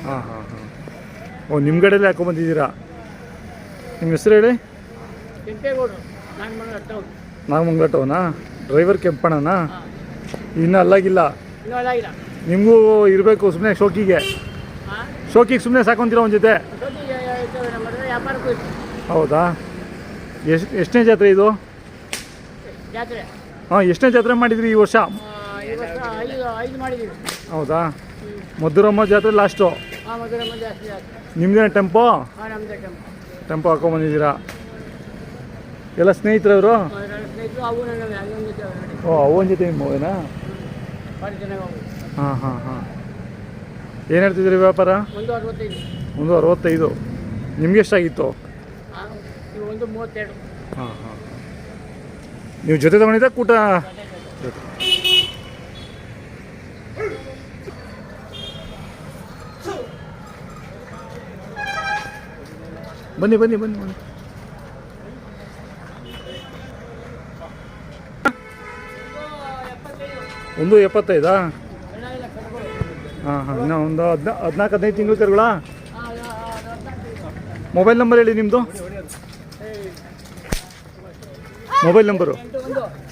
ಹಾಂ ಹಾಂ ಹಾಂ. ಓ ನಿಮ್ಮ ಕಡೆಯಲ್ಲೇ ಹಾಕೊಂಬಂದಿದ್ದೀರಾ. ನಿಮ್ಮ ಹೆಸರು ಹೇಳಿ. ಕೆಂಪೇಗೌಡರು, ನಾಗಮಂಗಲ ಟೌನಾ? ಡ್ರೈವರ್ ಕೆಂಪಣ್ಣನಾ? ಇನ್ನೂ ಅಲ್ಲಾಗಿಲ್ಲ. ಇನ್ನೂ ಅಲ್ಲಾಗಿಲ್ಲ. ನಿಮಗೂ ಇರಬೇಕು ಸುಮ್ಮನೆ ಶೋಕಿಗೆ. ಶೋಕಿಗೆ ಸುಮ್ಮನೆ ಸಾಕೊಂತೀರ ಒಂದು ಜೊತೆ. ವ್ಯಾಪಾರಕ್ಕೂ ಹೌದಾ? ಎಷ್ಟನೇ ಜಾತ್ರೆ ಇದು? ಜಾತ್ರೆ. ಹಾಂ, ಎಷ್ಟನೇ ಜಾತ್ರೆ ಮಾಡಿದ್ರಿ ಈ ವರ್ಷ? ಈ ವರ್ಷ 5 ಮಾಡಿದ್ದೀವಿ. ಹೌದಾ? ಮಧುರಮ್ಮ ಜಾತ್ರೆ ಲಾಸ್ಟು. ಹಾಂ, ಮಧುರಮ್ಮ ಜಾತ್ರೆ. ನಿಮ್ಮದೇ ಟೆಂಪೋ? ಹಾಂ, ನಮ್ಮದೇ ಟೆಂಪೋ. ಟೆಂಪೋ ಹಾಕೊಂಬಂದಿದ್ದೀರಾ? ಎಲ್ಲ ಸ್ನೇಹಿತರವರು? ಸ್ನೇಹಿತರು ಅವು ನನ್ನ ಅಲ್ಲೊಂದು ಜೊತೆ ನೋಡಿ. ಓ, ಅವನ ಜೊತೆ ನಿಮ್ಮ ಮಗನಾ? ಭಾರಿ ಚೆನ್ನಾಗಿ ಹೋಗಿ. ಹಾಂ ಹಾಂ ಹಾಂ. ಏನು ಹೇಳ್ತಿದ್ರಿ ವ್ಯಾಪಾರ? 165. 165. ನಿಮ್ಗೆ ಎಷ್ಟಾಗಿತ್ತು? ಇವು 132. ಹಾಂ ಹಾಂ. ನೀವು ಜೊತೆ ತಗೊಂಡಿದ್ದ ಕೂಟ? ಜೊತೆ. ಬನ್ನಿ ಬನ್ನಿ ಬನ್ನಿ ಬನ್ನಿ. ಒಂದು 75. ಹಾಂ ಹಾಂ. ಇನ್ನೂ ಒಂದು 14-15 ತಿಂಗಳು ಕರುಗಳಾ? ಮೊಬೈಲ್ ನಂಬರ್ ಹೇಳಿ ನಿಮ್ಮದು. Mobile number?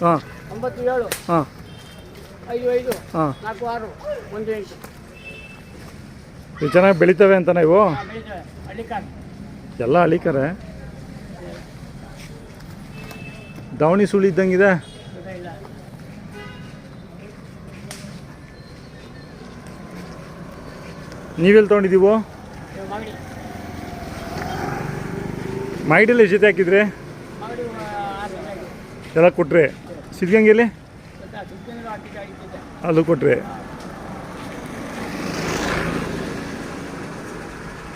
ಹಾಂ 97 ಹಾಂ 55 ಹಾಂ 46 18. ಇದು ಚೆನ್ನಾಗಿ ಬೆಳಿತವೆ ಅಂತ ಇವು? ಹಳ್ಳಿಕಾರ್ ಎಲ್ಲ ಹಳ್ಳಿಕರೆ. ದಾವಣಿ ಸುಳಿ ಇದ್ದಂಗಿದೆ. ನೀವೆಲ್ಲಿ ತೊಗೊಂಡಿದ್ದೀವೋ? ಮೈಡಲ್ಲಿ ಎಷ್ಟು ಜೊತೆ ಹಾಕಿದ್ರಿ? ಎಲ್ಲ ಕೊಟ್ರಿ. ಸಿದ್ಧಗಂಗೆಯಲ್ಲಿ ಅಲ್ಲೂ ಕೊಟ್ರಿ.